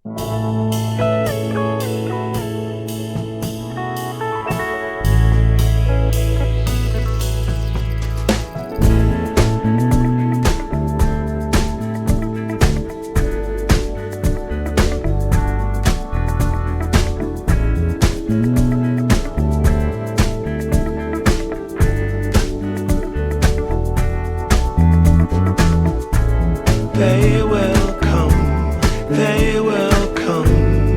They will come, they will come,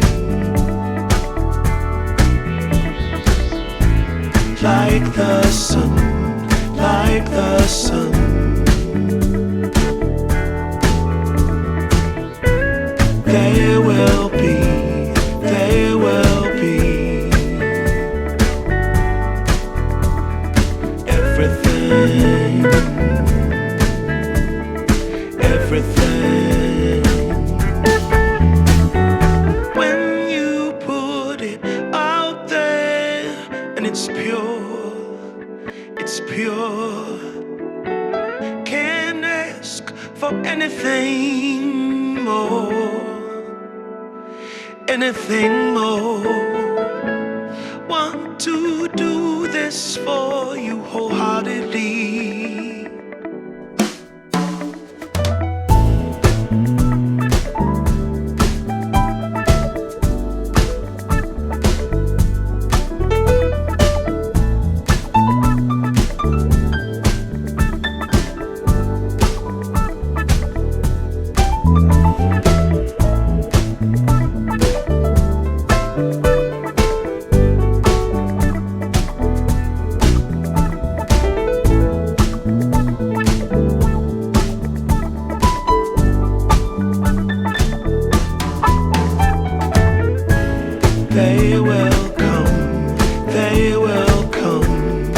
like the sun, like the sun. They will be, they will be everything. Everything. When you put it out there and it's pure, it's pure. Can't ask for anything more, anything more. Want to do this for you wholeheartedly. They will come, they will come,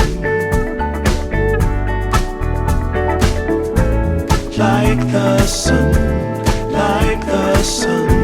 like the sun, like the sun.